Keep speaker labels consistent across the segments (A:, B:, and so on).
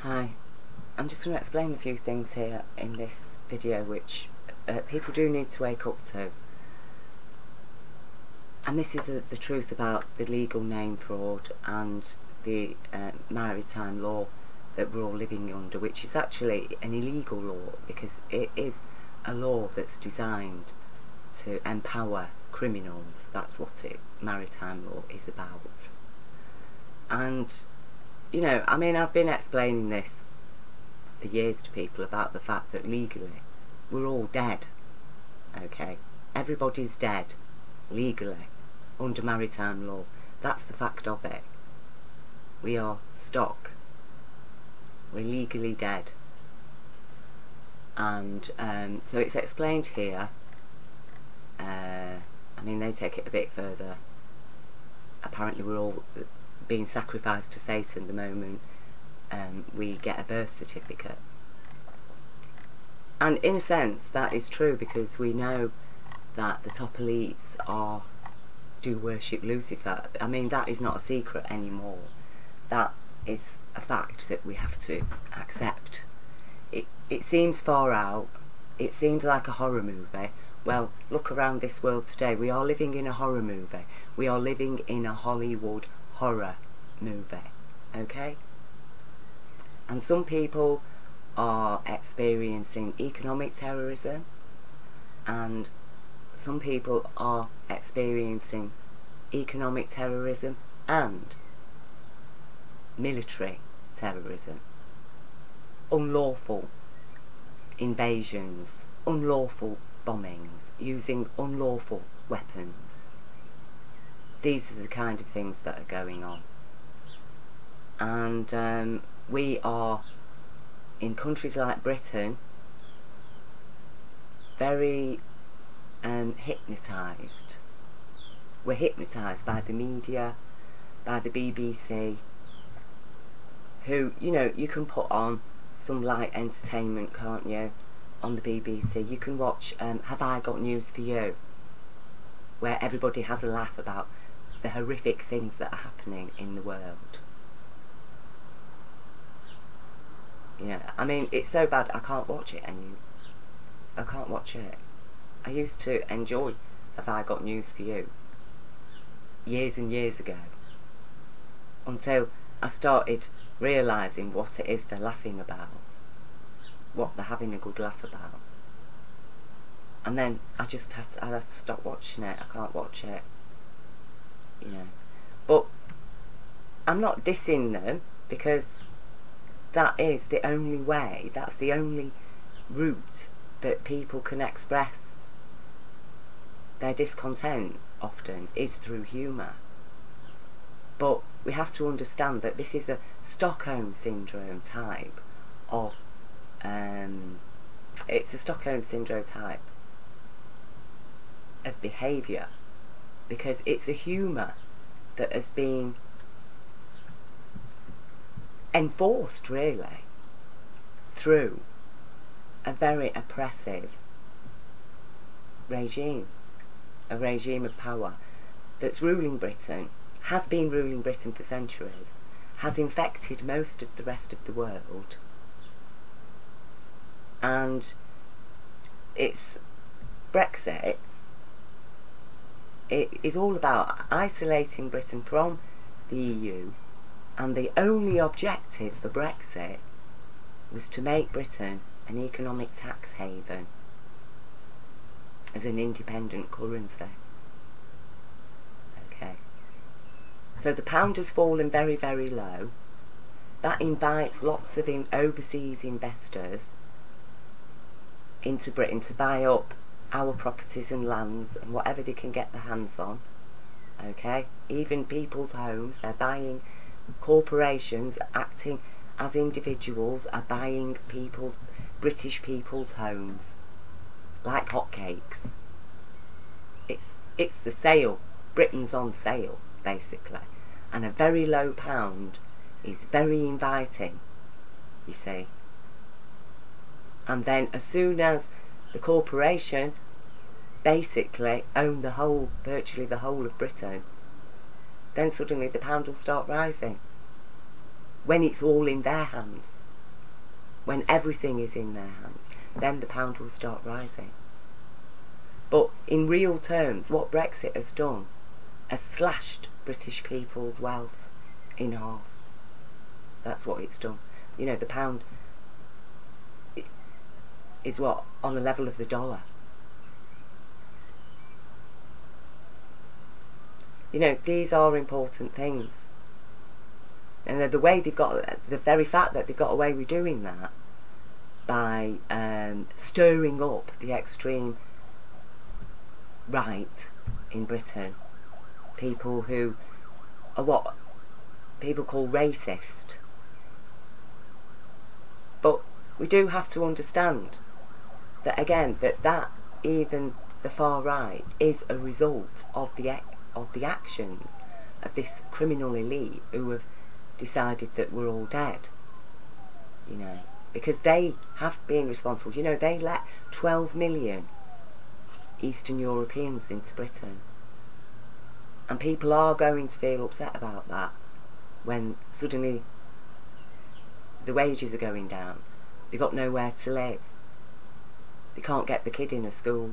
A: Hi, I'm just going to explain a few things here in this video which people do need to wake up to. And this is the truth about the legal name fraud and the maritime law that we're all living under, which is actually an illegal law because it is a law that's designed to empower criminals. That's what maritime law is about. And you know, I mean, I've been explaining this for years to people about the fact that legally we're all dead, okay? Everybody's dead, legally, under maritime law. That's the fact of it. We are stock. We're legally dead. And so it's explained here. I mean, they take it a bit further. Apparently we're all being sacrificed to Satan the moment we get a birth certificate. And in a sense that is true, because we know that the top elites do worship Lucifer. I mean, that is not a secret anymore. That is a fact that we have to accept. It seems far out. It seems like a horror movie. Well, look around this world today. We are living in a horror movie. We are living in a Hollywood horror movie, okay? And some people are experiencing economic terrorism, and some people are experiencing economic terrorism and military terrorism, unlawful invasions, unlawful bombings, using unlawful weapons. These are the kind of things that are going on. And we are, in countries like Britain, very hypnotised. We're hypnotised by the media, by the BBC, who, you know, you can put on some light entertainment, can't you, on the BBC. You can watch Have I Got News For You, where everybody has a laugh about the horrific things that are happening in the world. Yeah, I mean, it's so bad I can't watch it, and I can't watch it. I used to enjoy Have I Got News For You years and years ago, until I started realising what it is they're laughing about, what they're having a good laugh about. And then I just had to stop watching it. I can't watch it, you know. But I'm not dissing them, because that is the only way, that's the only route that people can express their discontent, often, is through humour. But we have to understand that this is a Stockholm Syndrome type of, it's a Stockholm Syndrome type of behaviour, because it's a humour that has been enforced, really, through a very oppressive regime, a regime of power that's ruling Britain, has been ruling Britain for centuries, has infected most of the rest of the world. And it's Brexit. It is all about isolating Britain from the EU, and the only objective for Brexit was to make Britain an economic tax haven as an independent currency. Okay. So the pound has fallen very, very low. That invites lots of overseas investors into Britain to buy up our properties and lands and whatever they can get their hands on. Okay? Even people's homes, they're buying. Corporations acting as individuals are buying British people's homes like hotcakes. It's the sale. Britain's on sale, basically, and a very low pound is very inviting, you see. And then as soon as the corporation basically own virtually the whole of Britain, then suddenly the pound will start rising, when it's all in their hands. when everything is in their hands, then the pound will start rising. But in real terms, what Brexit has done has slashed British people's wealth in half. That's what it's done. You know, the pound is what? On the level of the dollar. You know, these are important things. And the way they've got, the very fact that they've got away with doing that by stirring up the extreme right in Britain, people who are what people call racist. But we do have to understand that, again, that even the far right is a result of the actions of this criminal elite who have decided that we're all dead, you know, because they have been responsible. You know, they let 12 million Eastern Europeans into Britain, and people are going to feel upset about that when suddenly the wages are going down, they've got nowhere to live, they can't get the kid in a school,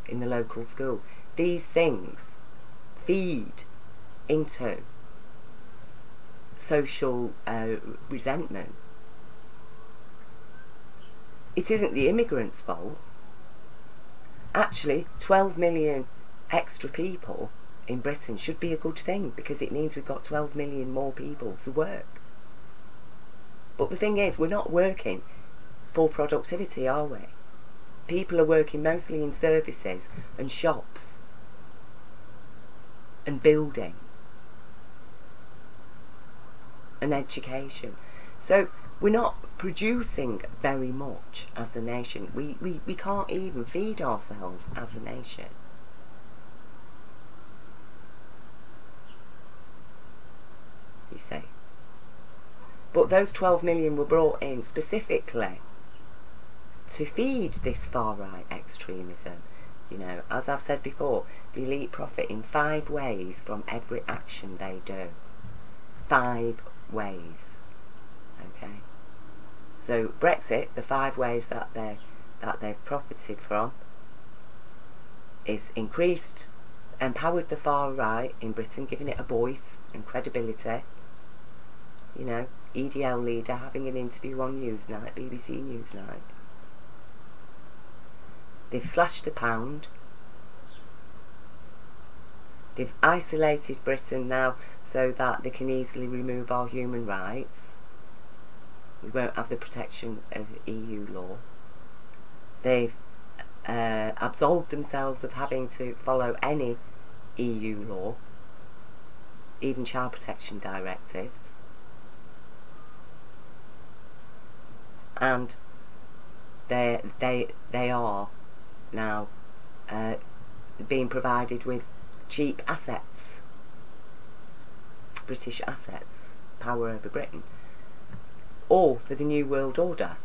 A: in the local school. These things feed into social resentment. It isn't the immigrants' fault. Actually, 12 million extra people in Britain should be a good thing, because it means we've got 12 million more people to work. But the thing is, we're not working for productivity, are we? People are working mostly in services and shops and building and education. So we're not producing very much as a nation. We can't even feed ourselves as a nation. You see. But those 12 million were brought in specifically to feed this far-right extremism. You know, as I've said before, the elite profit in 5 ways from every action they do. 5 ways. Okay. So Brexit, the 5 ways that they've profited from is empowered the far right in Britain, giving it a voice and credibility. You know, EDL leader having an interview on Newsnight, BBC Newsnight. They've slashed the pound. They've isolated Britain now so that they can easily remove our human rights. We won't have the protection of EU law. They've absolved themselves of having to follow any EU law, even child protection directives. And they are now being provided with cheap assets, British assets, power over Britain, all for the New World Order.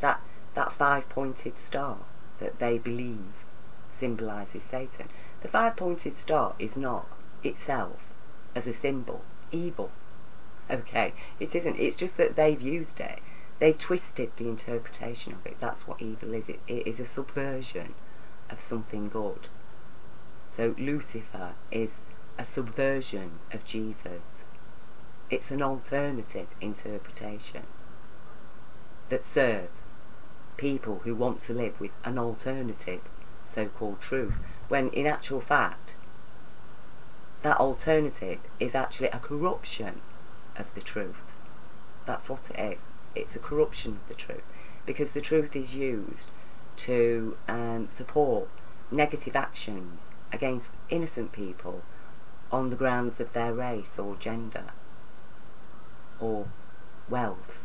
A: That 5-pointed star that they believe symbolises Satan. The 5-pointed star is not itself, as a symbol, evil. Okay, it isn't. It's just that they've used it. They've twisted the interpretation of it. That's what evil is. It is a subversion of something good. So Lucifer is a subversion of Jesus. It's an alternative interpretation that serves people who want to live with an alternative so-called truth, when in actual fact that alternative is actually a corruption of the truth. That's what it is. It's a corruption of the truth, because the truth is used to support negative actions against innocent people on the grounds of their race or gender or wealth.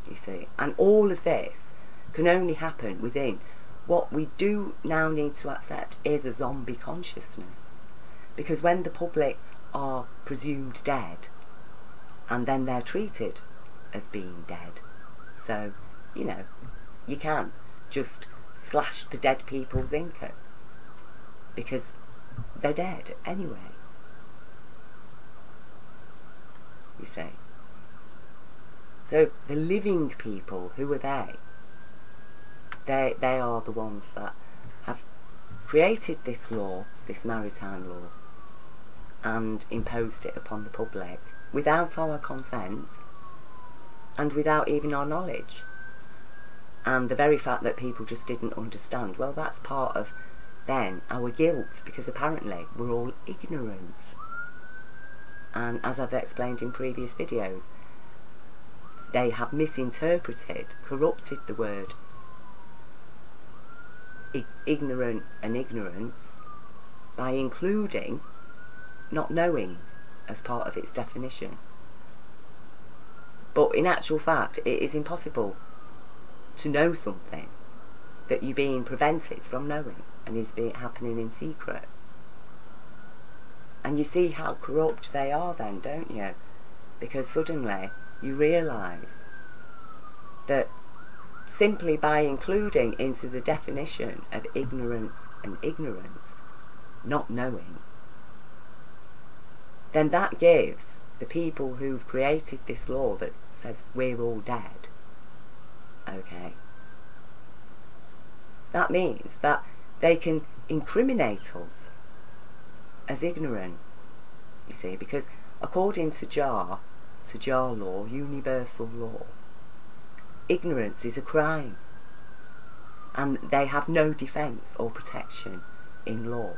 A: You see, and all of this can only happen within what we do now need to accept is a zombie consciousness, because when the public are presumed dead, and then they're treated as being dead. So, you know, you can just slash the dead people's income because they're dead anyway. You see. So the living people, who are they? They are the ones that have created this law, this maritime law, and imposed it upon the public without our consent and without even our knowledge. And the very fact that people just didn't understand, well, that's part of then our guilt, because apparently we're all ignorant. And as I've explained in previous videos, they have misinterpreted, corrupted the word ignorant and ignorance by including not knowing as part of its definition. But in actual fact, it is impossible to know something that you're being prevented from knowing and is happening in secret. And you see how corrupt they are then, don't you? Because suddenly you realise that simply by including into the definition of ignorance and ignorance, not knowing, then that gives the people who've created this law that says we're all dead, okay, that means that they can incriminate us as ignorant, you see, because according to Jar law, universal law, ignorance is a crime, and they have no defence or protection in law.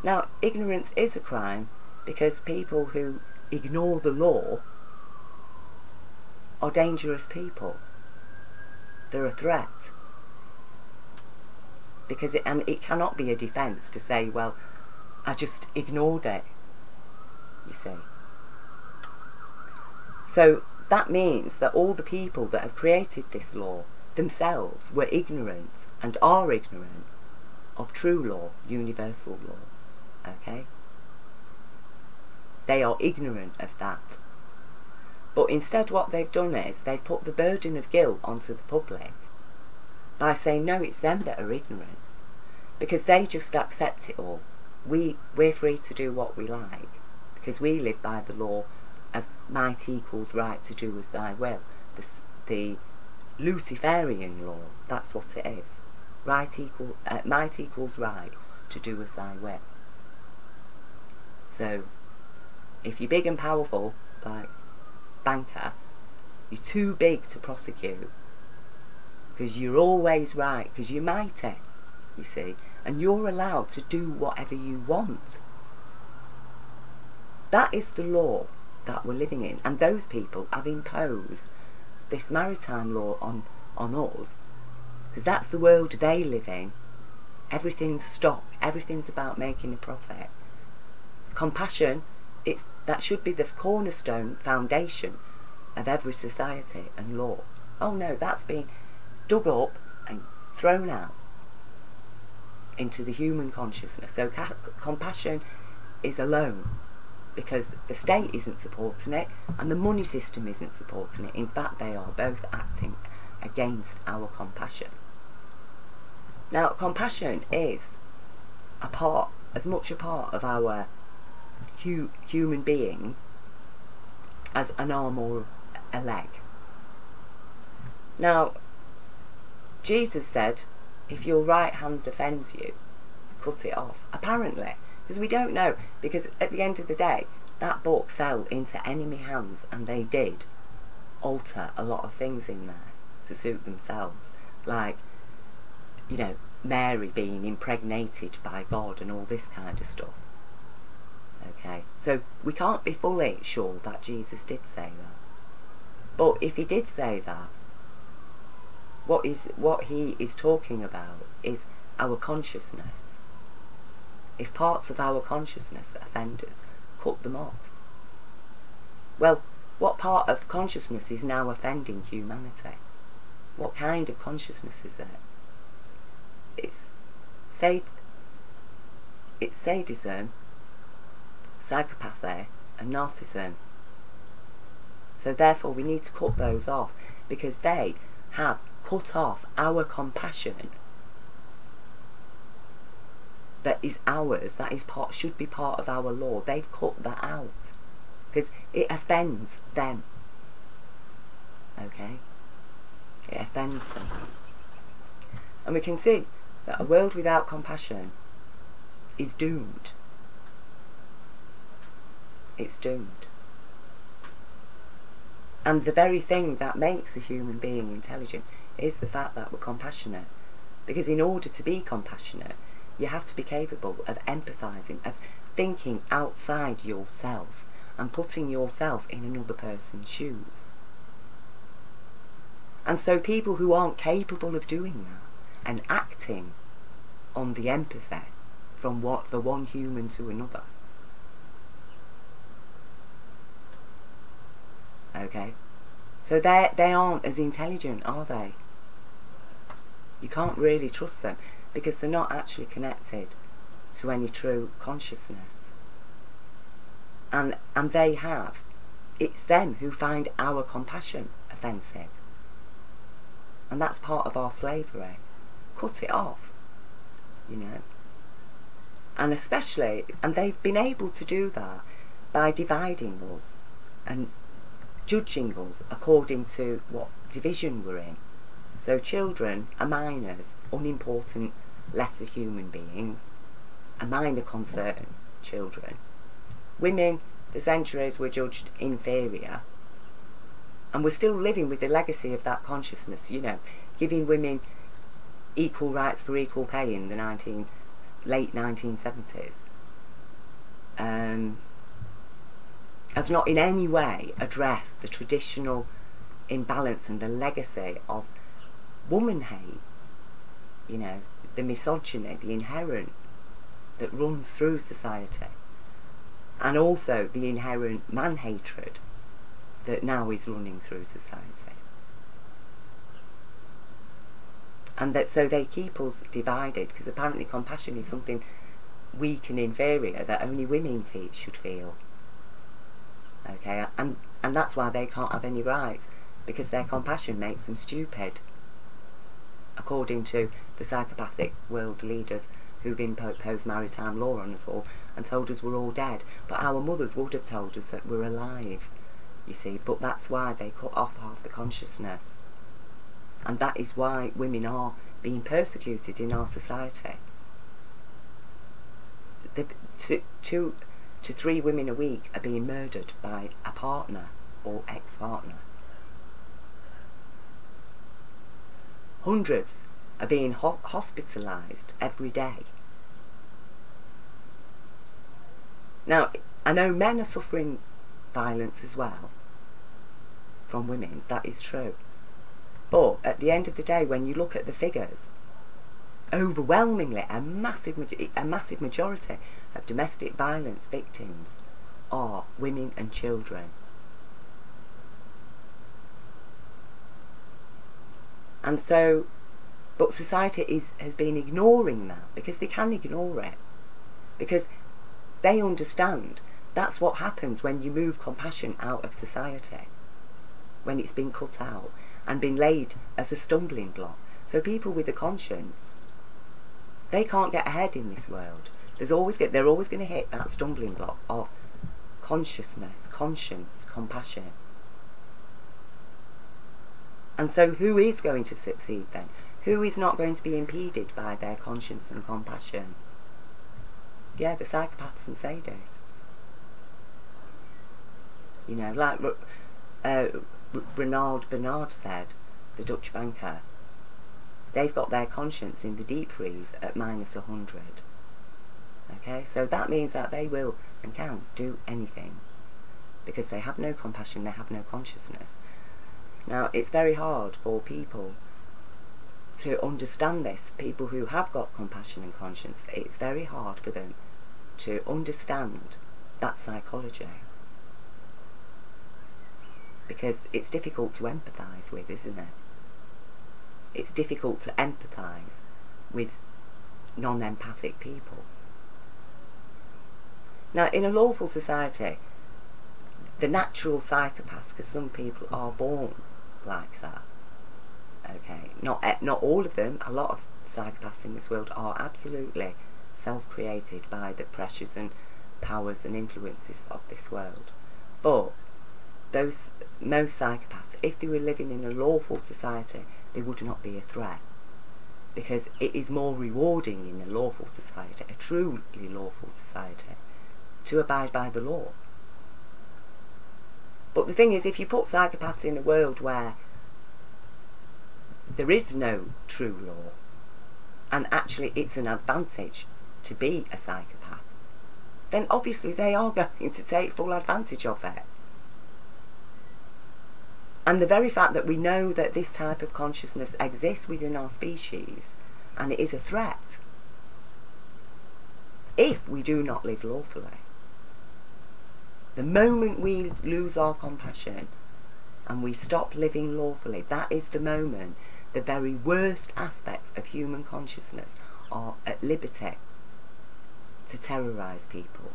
A: Now, ignorance is a crime because people who ignore the law are dangerous people. They're a threat. Because it cannot be a defence to say, well, I just ignored it, you see. So that means that all the people that have created this law themselves were ignorant and are ignorant of true law, universal law, okay? They are ignorant of that. But instead what they've done is they've put the burden of guilt onto the public by saying, no, it's them that are ignorant, because they just accept it all. We're free to do what we like, because we live by the law of might equals right to do as thy will. The Luciferian law, that's what it is. Might equals right to do as thy will. So, if you're big and powerful, like banker, you're too big to prosecute, because you're always right, because you're mighty, you see, and you're allowed to do whatever you want. That is the law that we're living in, and those people have imposed this maritime law on us, because that's the world they live in. Everything's stock, everything's about making a profit. Compassion, that should be the cornerstone foundation of every society and law. Oh no, that's been dug up and thrown out into the human consciousness. So compassion is alone, because the state isn't supporting it and the money system isn't supporting it. In fact, they are both acting against our compassion. Now, compassion is as much a part of our human being as an arm or a leg. Now, Jesus said, if your right hand offends you, cut it off. Apparently, because we don't know, because at the end of the day, that book fell into enemy hands and they did alter a lot of things in there to suit themselves, like, you know, Mary being impregnated by God and all this kind of stuff. Okay, so we can't be fully sure that Jesus did say that. But if he did say that, what he is talking about is our consciousness. If parts of our consciousness offend us, cut them off. Well, what part of consciousness is now offending humanity? What kind of consciousness is it? It's sadism, psychopathy and narcissism. So therefore we need to cut those off, because they have cut off our compassion that is ours, that is should be part of our law. They've cut that out because it offends them. Okay? It offends them. And we can see that a world without compassion is doomed. It's doomed. And the very thing that makes a human being intelligent is the fact that we're compassionate. Because in order to be compassionate, you have to be capable of empathising, of thinking outside yourself and putting yourself in another person's shoes. And so people who aren't capable of doing that and acting on the empathy from the one human to another, okay, so they aren't as intelligent, are they? You can't really trust them because they're not actually connected to any true consciousness. And they have. It's them who find our compassion offensive. And that's part of our slavery. Cut it off, you know. And especially, and they've been able to do that by dividing us and judging us according to what division we're in. So children are minors, unimportant, lesser human beings, a minor concern, children. Women, for centuries, were judged inferior. And we're still living with the legacy of that consciousness, you know, giving women equal rights for equal pay in the late 1970s. Has not in any way addressed the traditional imbalance and the legacy of woman hate, you know, the misogyny, the inherent that runs through society, and also the inherent man hatred that now is running through society. And that so they keep us divided because apparently compassion is something weak and inferior that only women should feel. Okay, and that's why they can't have any rights, because their compassion makes them stupid, according to the psychopathic world leaders who've imposed maritime law on us all and told us we're all dead. But our mothers would have told us that we're alive, you see. But that's why they cut off half the consciousness. And that is why women are being persecuted in our society. 2 to 3 women a week are being murdered by a partner or ex-partner. Hundreds are being hospitalised every day. Now, I know men are suffering violence as well from women, that is true. But at the end of the day, when you look at the figures, overwhelmingly, a massive majority of domestic violence victims are women and children. And so, but society has been ignoring that, because they can ignore it. Because they understand that's what happens when you move compassion out of society, when it's been cut out and been laid as a stumbling block. So people with a conscience, they can't get ahead in this world. They're always going to hit that stumbling block of consciousness, conscience, compassion. And so who is going to succeed then? Who is not going to be impeded by their conscience and compassion? Yeah, the psychopaths and sadists. You know, like Renald Bernard said, the Dutch banker, they've got their conscience in the deep freeze at -100. Okay, so that means that they will and can do anything, because they have no compassion, they have no consciousness. Now, it's very hard for people to understand this. People who have got compassion and conscience, it's very hard for them to understand that psychology, because it's difficult to empathise with, isn't it? It's difficult to empathise with non-empathic people. Now, in a lawful society, the natural psychopaths, because some people are born like that, okay, not all of them, a lot of psychopaths in this world are absolutely self-created by the pressures and powers and influences of this world. But most psychopaths, if they were living in a lawful society, they would not be a threat. Because it is more rewarding in a lawful society, a truly lawful society, to abide by the law. But the thing is, if you put psychopaths in a world where there is no true law, and actually it's an advantage to be a psychopath, then obviously they are going to take full advantage of it. And the very fact that we know that this type of consciousness exists within our species, and it is a threat, if we do not live lawfully, the moment we lose our compassion and we stop living lawfully, that is the moment the very worst aspects of human consciousness are at liberty to terrorise people,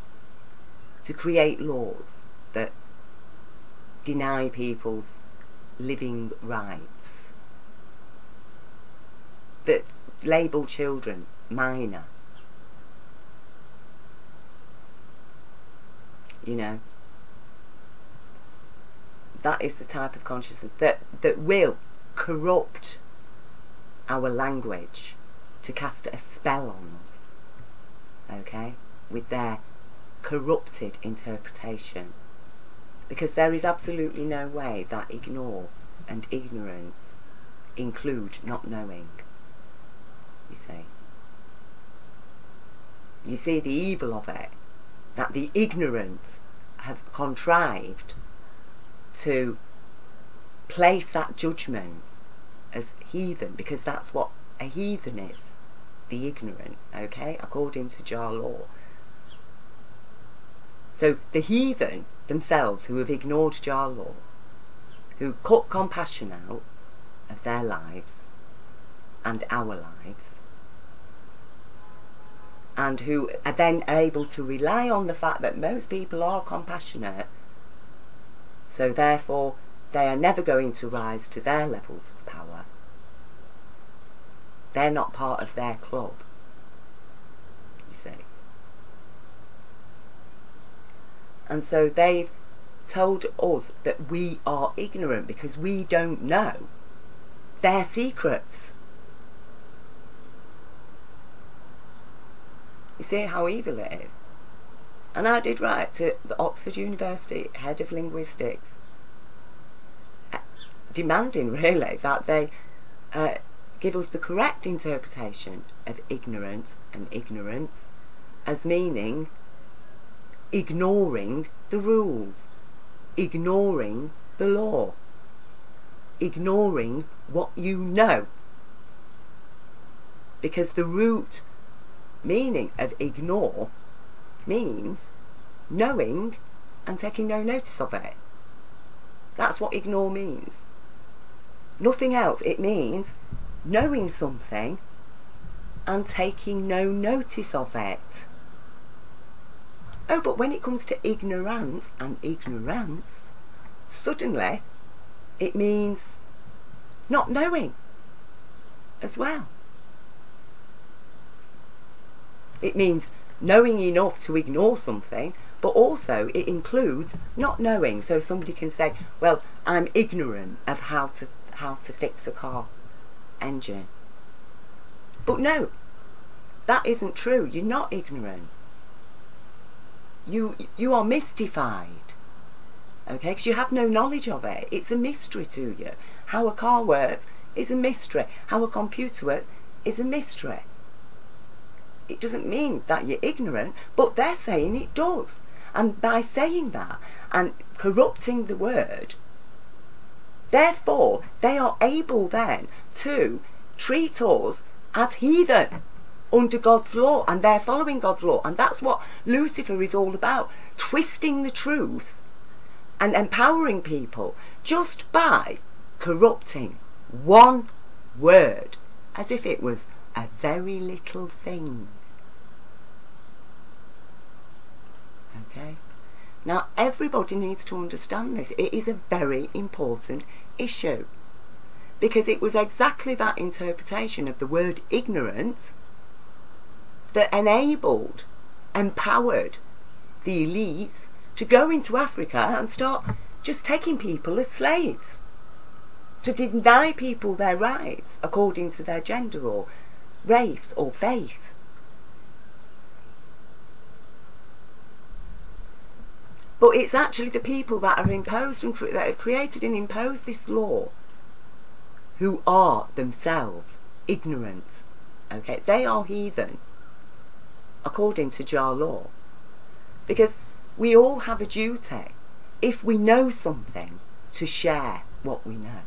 A: to create laws that deny people's living rights, that label children minor. You know, that is the type of consciousness that will corrupt our language to cast a spell on us, okay, with their corrupted interpretation. Because there is absolutely no way that ignore and ignorance include not knowing, you see. You see the evil of it, that the ignorant have contrived to place that judgment as heathen, because that's what a heathen is, the ignorant, okay, according to Jar law. So the heathen themselves, who have ignored Jar law, who cut compassion out of their lives and our lives, and who are then able to rely on the fact that most people are compassionate, so therefore they are never going to rise to their levels of power. They're not part of their club, you see. And so they've told us that we are ignorant because we don't know their secrets. You see how evil it is? And I did write to the Oxford University head of linguistics, demanding really that they give us the correct interpretation of ignorance and ignorance as meaning ignoring the rules, ignoring the law, ignoring what you know. Because the root meaning of ignore means knowing and taking no notice of it. That's what ignore means. Nothing else. It means knowing something and taking no notice of it. Oh, but when it comes to ignorance and ignorance, suddenly it means not knowing as well. It means knowing enough to ignore something, but also it includes not knowing. So somebody can say, well, I'm ignorant of how to fix a car engine. But no, that isn't true. You're not ignorant. You are mystified, okay, because you have no knowledge of it. It's a mystery to you. How a car works is a mystery. How a computer works is a mystery. It doesn't mean that you're ignorant, but they're saying it does. And by saying that and corrupting the word, therefore they are able then to treat us as heathen under God's law, and they're following God's law. And that's what Lucifer is all about, twisting the truth and empowering people just by corrupting one word as if it was a very little thing. Okay? Now everybody needs to understand this. It is a very important issue, because it was exactly that interpretation of the word ignorance that enabled, empowered the elites to go into Africa and start just taking people as slaves, to deny people their rights according to their gender or race or faith. But it's actually the people that are imposed and that have created and imposed this law who are themselves ignorant. Okay, they are heathen according to Jah law, because we all have a duty, if we know something, to share what we know.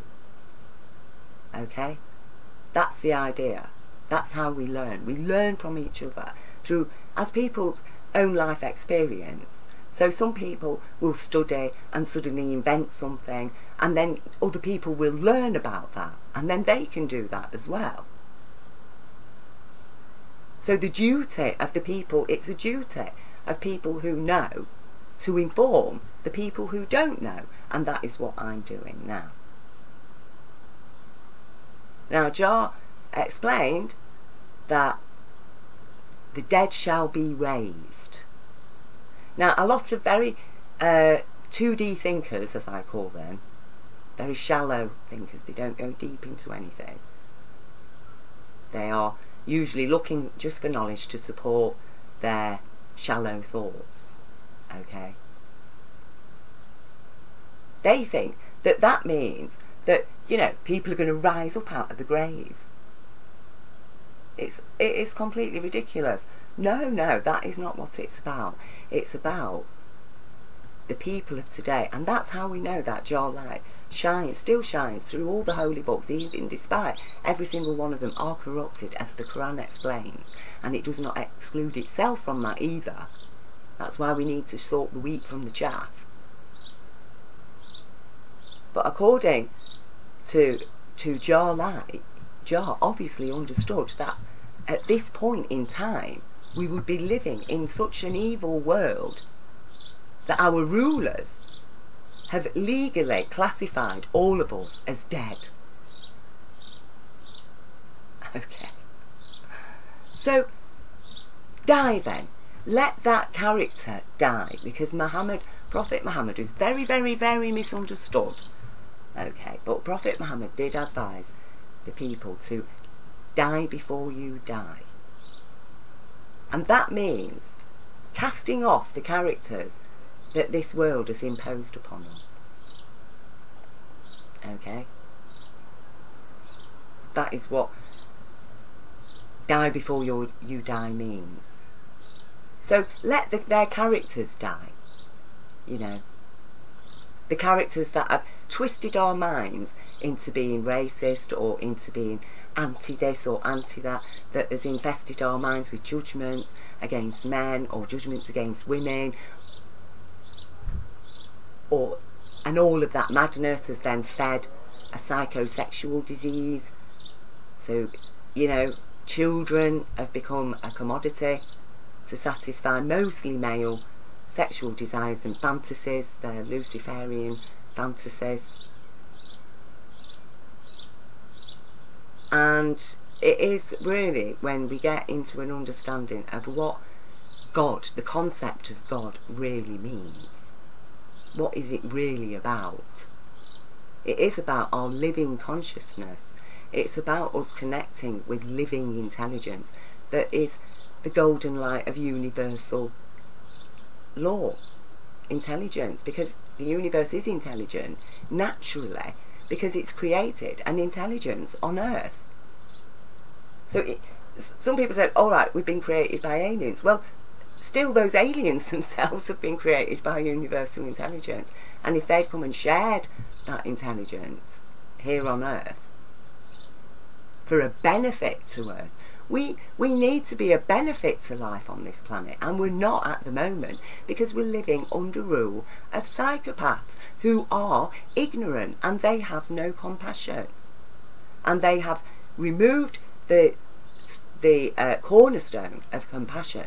A: Okay, that's the idea. That's how we learn. We learn from each other through as people's own life experience. So some people will study and suddenly invent something, and then other people will learn about that, and then they can do that as well. So the duty of the people, it's a duty of people who know to inform the people who don't know, and that is what I'm doing now. Now, Jah explained that the dead shall be raised. Now, a lot of very 2D thinkers, as I call them, very shallow thinkers, they don't go deep into anything. They are usually looking just for knowledge to support their shallow thoughts. Okay? They think that that means that, you know, people are going to rise up out of the grave. It is completely ridiculous. No, that is not what it's about. It's about the people of today, and that's how we know that Jah light still shines through all the holy books, even despite every single one of them are corrupted, as the Quran explains, and it does not exclude itself from that either. That's why we need to sort the wheat from the chaff. But according to Jah light, Jah obviously understood that at this point in time we would be living in such an evil world that our rulers have legally classified all of us as dead. Okay. So, die then. Let that character die, because Prophet Muhammad is very, very, very misunderstood. Okay, but Prophet Muhammad did advise the people to die before you die. And that means casting off the characters that this world has imposed upon us. Okay? That is what die before you die means. So let their characters die. You know, the characters that have twisted our minds into being racist or into being anti this or anti that, that has infested our minds with judgments against men or judgments against women, and all of that madness has then fed a psychosexual disease. So, you know, children have become a commodity to satisfy mostly male sexual desires and fantasies, their Luciferian fantasies. And it is really when we get into an understanding of what God, the concept of God, really means. What is it really about? It is about our living consciousness. It's about us connecting with living intelligence that is the golden light of universal law, intelligence, because the universe is intelligent naturally, because it's created an intelligence on Earth. So some people said, all right, we've been created by aliens. Well, still those aliens themselves have been created by universal intelligence, and if they'd come and shared that intelligence here on Earth for a benefit to Earth, we need to be a benefit to life on this planet, and we're not at the moment, because we're living under rule of psychopaths who are ignorant and they have no compassion, and they have removed the cornerstone of compassion,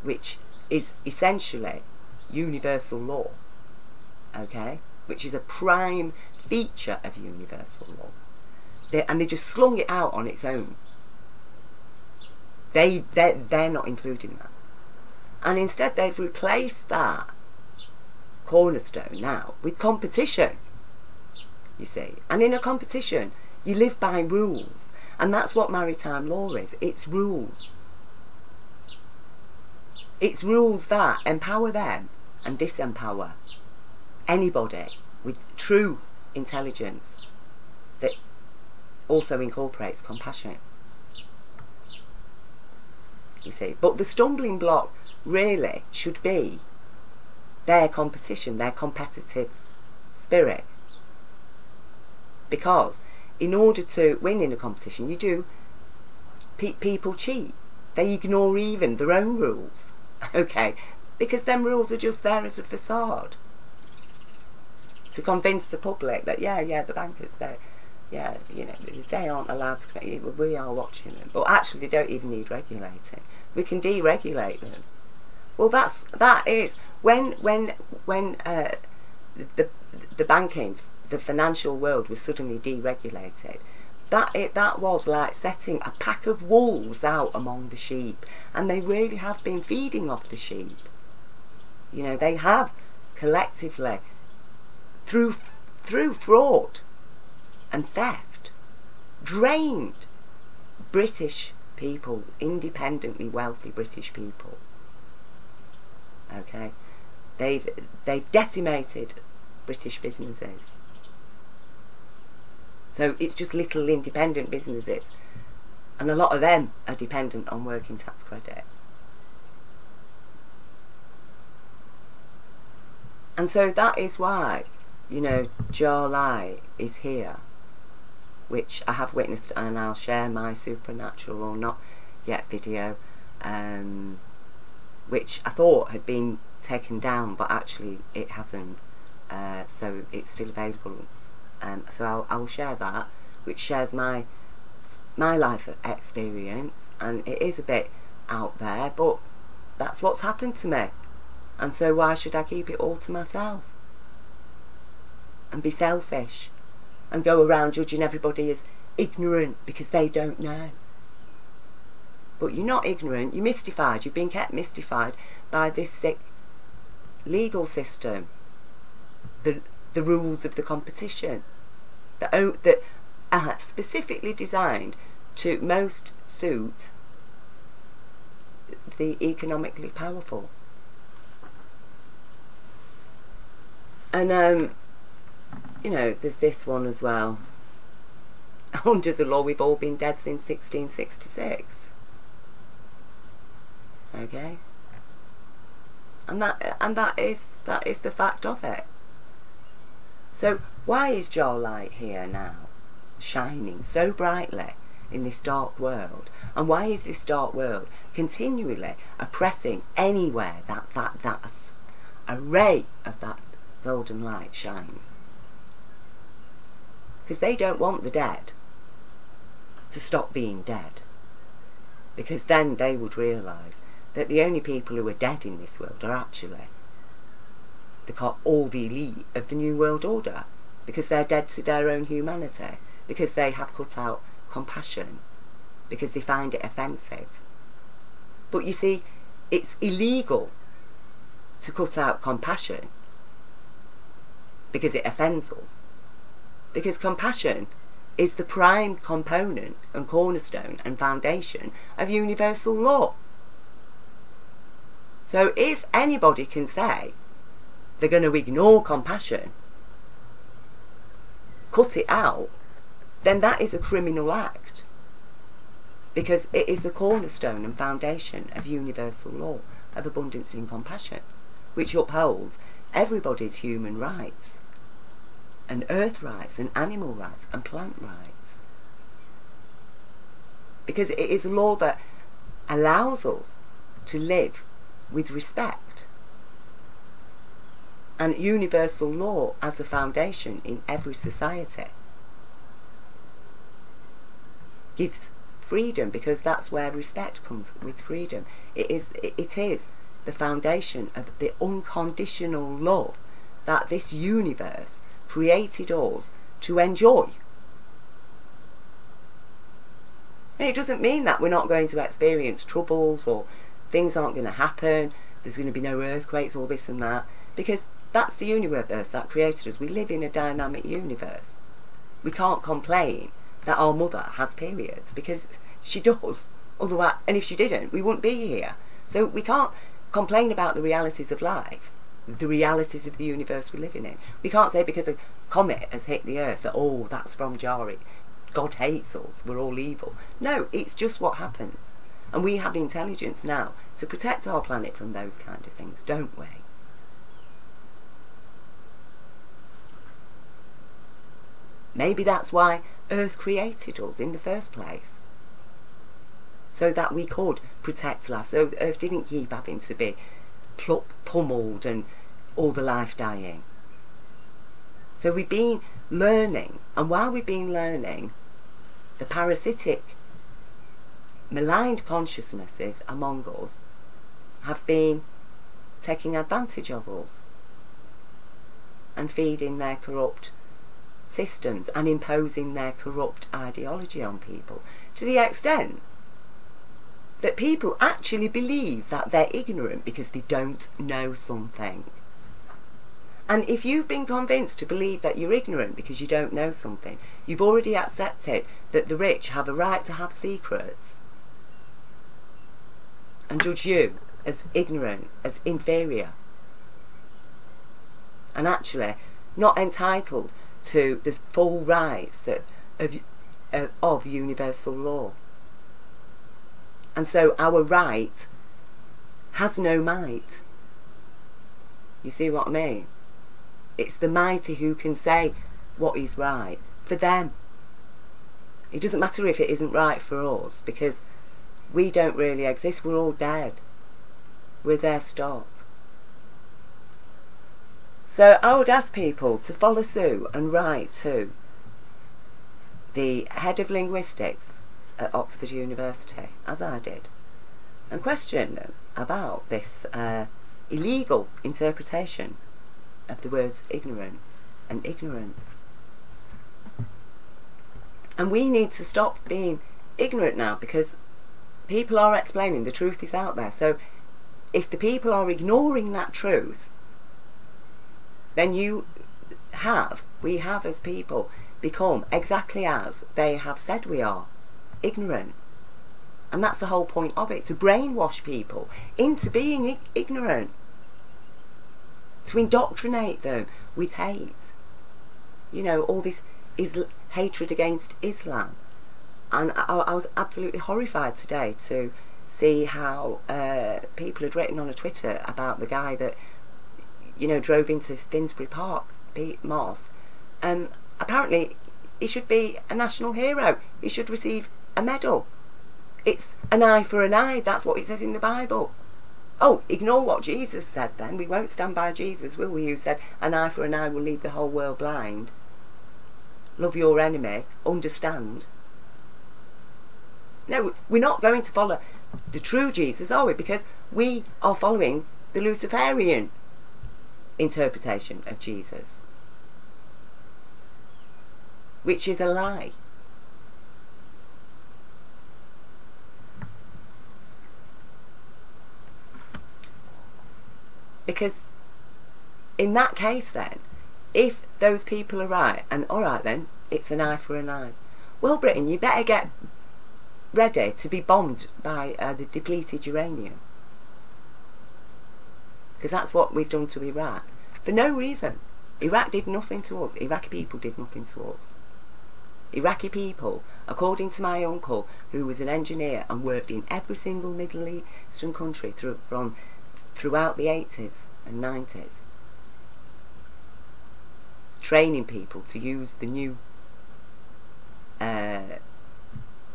A: which is essentially universal law, okay, which is a prime feature of universal law, and they just slung it out on its own. They're not including that, and instead they've replaced that cornerstone now with competition, you see. And in a competition, you live by rules. And that's what maritime law is. It's rules. It's rules that empower them and disempower anybody with true intelligence that also incorporates compassion. You see, but the stumbling block really should be their competition, their competitive spirit. Because in order to win in a competition, people cheat. They ignore even their own rules, okay? Because them rules are just there as a facade to convince the public that, yeah, the bankers, they aren't allowed to, we are watching them. But actually they don't even need regulating. We can deregulate them. Well, that is when the banking, the financial world was suddenly deregulated. That was like setting a pack of wolves out among the sheep, and they really have been feeding off the sheep. You know, they have collectively, through fraud and theft, drained British people, independently wealthy British people. Okay, they've decimated British businesses. So it's just little independent businesses, and a lot of them are dependent on working tax credit. And so that is why, you know, Jar is here, which I have witnessed, and I'll share my supernatural or not yet video, which I thought had been taken down, but actually it hasn't, so it's still available. So I will share that, which shares my life experience, and it is a bit out there, but that's what's happened to me. And so why should I keep it all to myself and be selfish and go around judging everybody as ignorant because they don't know? But you're not ignorant, you're mystified. You've been kept mystified by this sick legal system, the rules of the competition that are specifically designed to most suit the economically powerful. And you know, there's this one as well. Under the law, we've all been dead since 1666. Okay, and that is the fact of it. So why is Jar Light here now, shining so brightly in this dark world? And why is this dark world continually oppressing anywhere that a ray of that golden light shines? Because they don't want the dead to stop being dead, because then they would realise that the only people who are dead in this world are actually all the elite of the New World Order, because they're dead to their own humanity, because they have cut out compassion, because they find it offensive. But you see, it's illegal to cut out compassion because it offends us, because compassion is the prime component and cornerstone and foundation of universal law. So if anybody can say they're going to ignore compassion, cut it out, then that is a criminal act, because it is the cornerstone and foundation of universal law of abundance in compassion, which upholds everybody's human rights and earth rights and animal rights and plant rights, because it is a law that allows us to live with respect. And universal law as a foundation in every society gives freedom, because that's where respect comes with freedom. It is the foundation of the unconditional love that this universe created us to enjoy. It doesn't mean that we're not going to experience troubles or things aren't going to happen, there's going to be no earthquakes or this and that, because That's the universe that created us. We live in a dynamic universe. We can't complain that our mother has periods, because she does. Otherwise, and if she didn't, we wouldn't be here. So we can't complain about the realities of life, the realities of the universe we're living in. We can't say because a comet has hit the earth that, oh, that's from Jari, God hates us, we're all evil. No, it's just what happens. And we have intelligence now to protect our planet from those kind of things, don't we? Maybe that's why Earth created us in the first place, so that we could protect life, so Earth didn't keep having to be pummeled and all the life dying. So we've been learning, and while we've been learning, the parasitic, maligned consciousnesses among us have been taking advantage of us and feeding their corrupt systems and imposing their corrupt ideology on people, to the extent that people actually believe that they're ignorant because they don't know something. And if you've been convinced to believe that you're ignorant because you don't know something, you've already accepted that the rich have a right to have secrets and judge you as ignorant, as inferior, and actually not entitled to the full rights that of universal law. And so our right has no might. You see what I mean? It's the mighty who can say what is right for them. It doesn't matter if it isn't right for us, because we don't really exist. We're all dead. We're their stock. So I would ask people to follow suit and write to the head of linguistics at Oxford University, as I did, and question them about this illegal interpretation of the words ignorant and ignorance. And we need to stop being ignorant now, because people are explaining the truth is out there. So if the people are ignoring that truth, then we have as people become exactly as they have said we are, ignorant. And that's the whole point of it, to brainwash people into being ignorant, to indoctrinate them with hate. You know, all this hatred against Islam. And I was absolutely horrified today to see how people had written on a Twitter about the guy that, you know, drove into Finsbury Park, Pete Moss. Apparently he should be a national hero. He should receive a medal. It's an eye for an eye. That's what it says in the Bible. Oh, ignore what Jesus said then. We won't stand by Jesus, will we? Who said an eye for an eye will leave the whole world blind. Love your enemy. Understand. No, we're not going to follow the true Jesus, are we? Because we are following the Luciferian interpretation of Jesus, which is a lie. Because in that case then, if those people are right, and alright then, it's an eye for an eye. Well, Britain, you better get ready to be bombed by the depleted uranium. Because that's what we've done to Iraq. For no reason. Iraq did nothing to us. Iraqi people did nothing to us. Iraqi people, according to my uncle, who was an engineer and worked in every single Middle Eastern country throughout the 80s and 90s, training people to use the new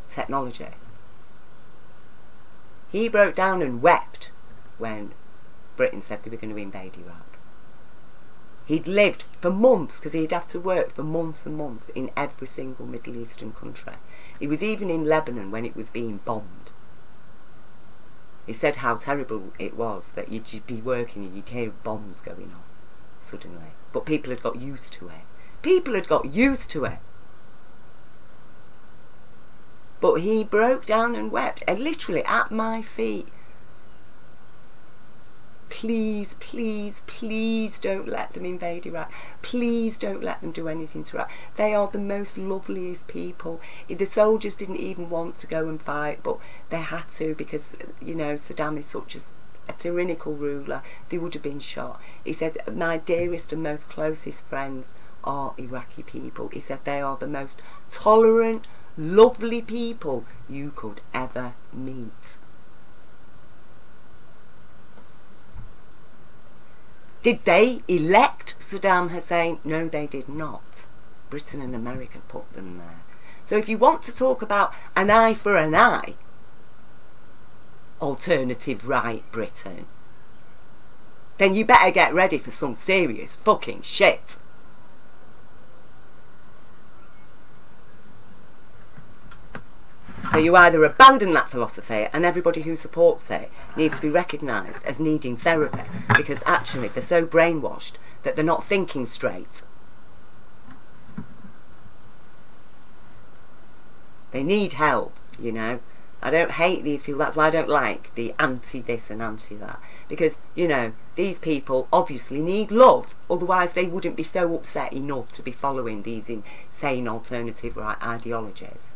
A: technology. He broke down and wept when Britain said they were going to invade Iraq. He'd lived for months, because he'd have to work for months and months in every single Middle Eastern country. He was even in Lebanon when it was being bombed. He said how terrible it was, that you'd be working and you'd hear bombs going off suddenly. But people had got used to it. People had got used to it. But he broke down and wept, and literally at my feet. Please, please, please don't let them invade Iraq. Please don't let them do anything to Iraq. They are the most loveliest people. The soldiers didn't even want to go and fight, but they had to because, you know, Saddam is such a tyrannical ruler. They would have been shot. He said, my dearest and most closest friends are Iraqi people. He said they are the most tolerant, lovely people you could ever meet. Did they elect Saddam Hussein? No, they did not. Britain and America put them there. So if you want to talk about an eye for an eye, alternative right Britain, then you better get ready for some serious fucking shit. So you either abandon that philosophy, and everybody who supports it needs to be recognised as needing therapy, because actually they're so brainwashed that they're not thinking straight. They need help, you know. I don't hate these people. That's why I don't like the anti-this and anti-that. Because, you know, these people obviously need love. Otherwise they wouldn't be so upset enough to be following these insane alternative right ideologies.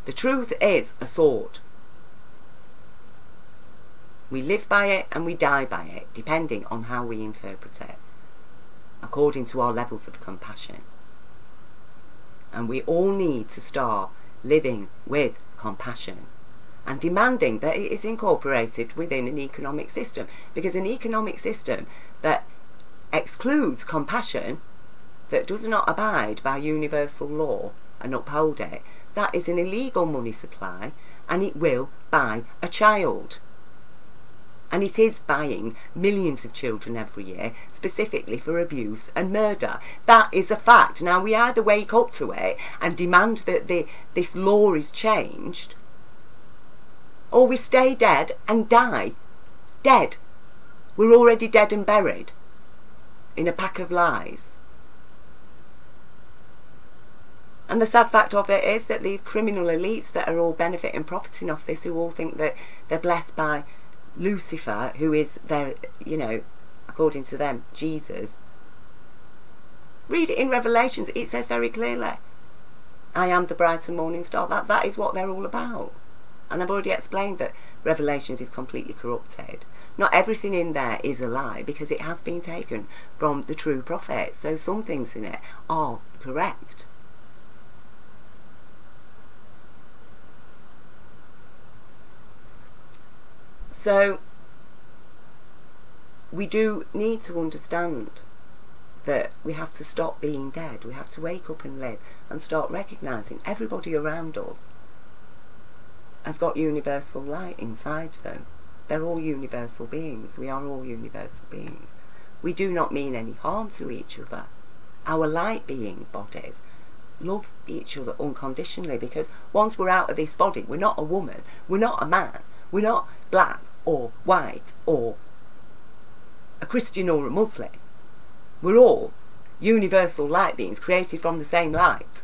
A: The truth is a sword. We live by it and we die by it, depending on how we interpret it, according to our levels of compassion. And we all need to start living with compassion and demanding that it is incorporated within an economic system. Because an economic system that excludes compassion, that does not abide by universal law and uphold it, that is an illegal money supply, and it will buy a child. And it is buying millions of children every year, specifically for abuse and murder. That is a fact. Now, we either wake up to it and demand that this law is changed, or we stay dead and die. Dead. We're already dead and buried in a pack of lies. And the sad fact of it is that the criminal elites that are all benefiting and profiting off this, who all think that they're blessed by Lucifer, who is their, you know, according to them, Jesus. Read it in Revelations. It says very clearly, I am the bright and morning star. That is what they're all about. And I've already explained that Revelations is completely corrupted. Not everything in there is a lie, because it has been taken from the true prophet. So some things in it are correct. So we do need to understand that we have to stop being dead. We have to wake up and live and start recognising everybody around us has got universal light inside them. They're all universal beings. We are all universal beings. We do not mean any harm to each other. Our light being bodies love each other unconditionally, because once we're out of this body, we're not a woman, we're not a man, we're not black or white or a Christian or a Muslim. We're all universal light beings created from the same light.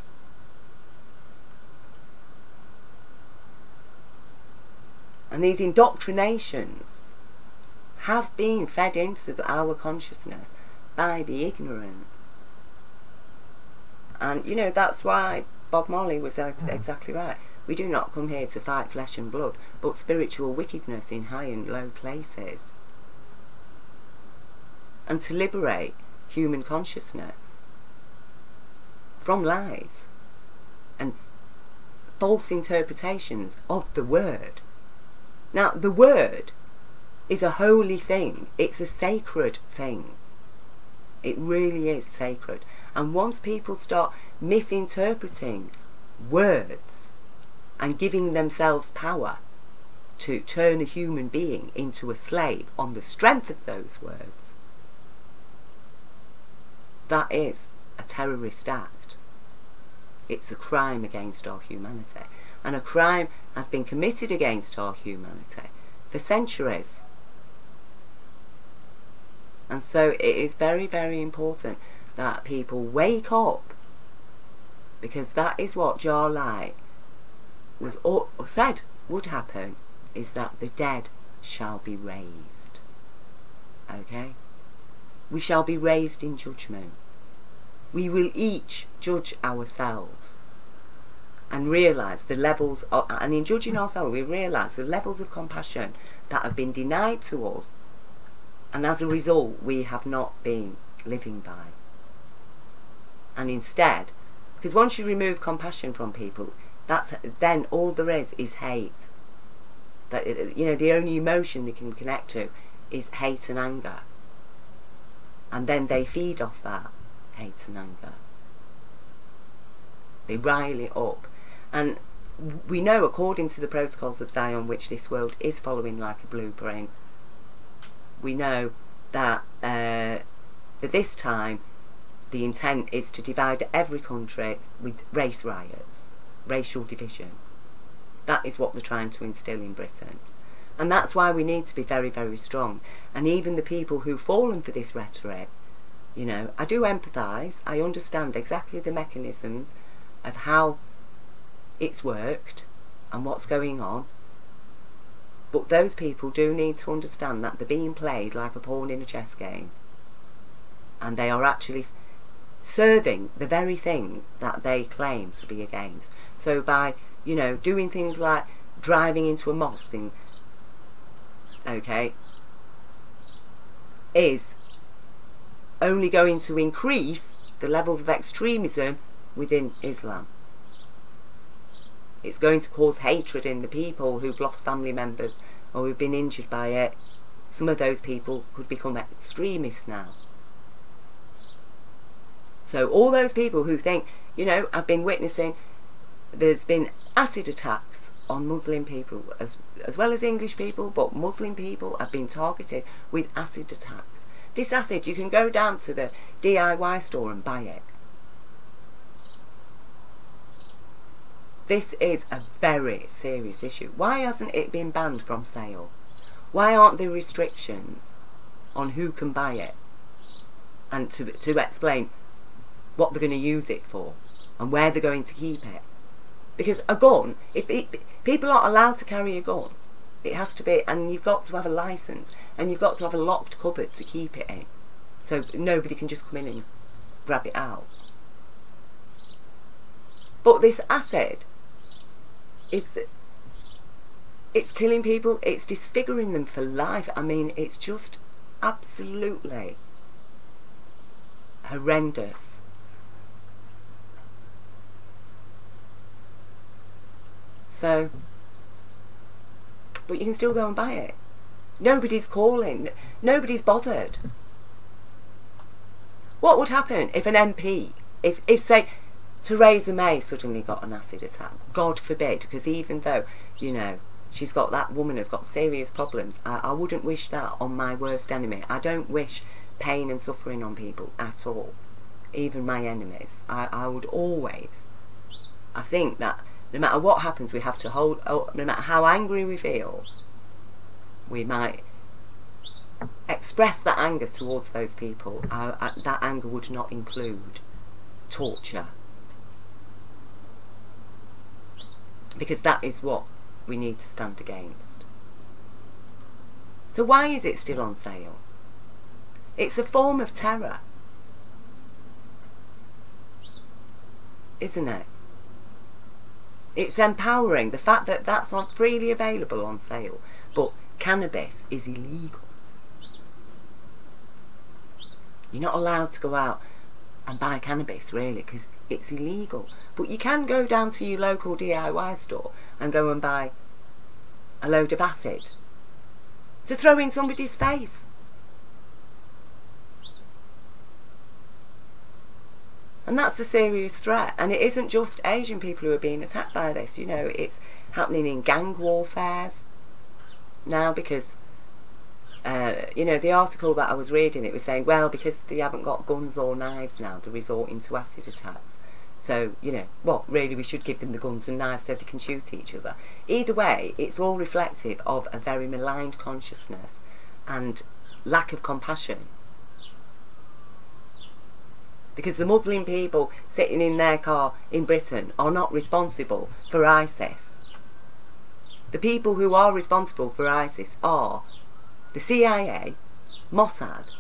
A: And these indoctrinations have been fed into our consciousness by the ignorant. And, you know, that's why Bob Marley was exactly right. We do not come here to fight flesh and blood, but spiritual wickedness in high and low places. And to liberate human consciousness from lies and false interpretations of the word. Now, the word is a holy thing. It's a sacred thing. It really is sacred. And once people start misinterpreting words and giving themselves power to turn a human being into a slave on the strength of those words, that is a terrorist act. It's a crime against our humanity. And a crime has been committed against our humanity for centuries. And so it is very, very important that people wake up, because that is what Jar Light was or said would happen is that the dead shall be raised. Okay? We shall be raised in judgment. We will each judge ourselves and realise the levels of, and in judging ourselves we realise the levels of compassion that have been denied to us, and as a result we have not been living by. And instead, because once you remove compassion from people, then all there is hate. That, you know, the only emotion they can connect to is hate and anger, and then they feed off that hate and anger. They rile it up. And we know, according to the protocols of Zion, which this world is following like a blueprint, we know that for this time the intent is to divide every country with race riots, racial division. That is what they're trying to instill in Britain. And that's why we need to be very, very strong. And even the people who've fallen for this rhetoric, you know, I do empathise. I understand exactly the mechanisms of how it's worked and what's going on. But those people do need to understand that they're being played like a pawn in a chess game. And they are actually serving the very thing that they claim to be against. So by, you know, doing things like driving into a mosque and, okay, is only going to increase the levels of extremism within Islam. It's going to cause hatred in the people who've lost family members or who've been injured by it. Some of those people could become extremists now. So all those people who think, you know, I've been witnessing, there's been acid attacks on Muslim people as well as English people, but Muslim people have been targeted with acid attacks. This acid, you can go down to the DIY store and buy it. This is a very serious issue. Why hasn't it been banned from sale? Why aren't there restrictions on who can buy it? And to explain what they're going to use it for and where they're going to keep it. Because a gun, if people aren't allowed to carry a gun, it has to be, and you've got to have a licence, and you've got to have a locked cupboard to keep it in, so nobody can just come in and grab it out. But this acid it's killing people, it's disfiguring them for life. I mean, it's just absolutely horrendous. So, but you can still go and buy it. Nobody's calling. Nobody's bothered. What would happen if an MP, if say, Theresa May suddenly got an acid attack? God forbid, because even though, you know, that woman has got serious problems, I wouldn't wish that on my worst enemy. I don't wish pain and suffering on people at all. Even my enemies. I would always, I think that no matter what happens, we have to hold, no matter how angry we feel, we might express that anger towards those people. That anger would not include torture. Because that is what we need to stand against. So why is it still on sale? It's a form of terror, isn't it? It's empowering, the fact that that's not freely available on sale, but cannabis is illegal. You're not allowed to go out and buy cannabis, really, because it's illegal. But you can go down to your local DIY store and go and buy a load of acid to throw in somebody's face. And that's a serious threat. And it isn't just Asian people who are being attacked by this. You know, it's happening in gang warfares now because, you know, the article that I was reading, it was saying, well, because they haven't got guns or knives now, they're resorting to acid attacks. So, you know, what, really, we should give them the guns and knives so they can shoot each other. Either way, it's all reflective of a very maligned consciousness and lack of compassion. Because the Muslim people sitting in their car in Britain are not responsible for ISIS. The people who are responsible for ISIS are the CIA, Mossad,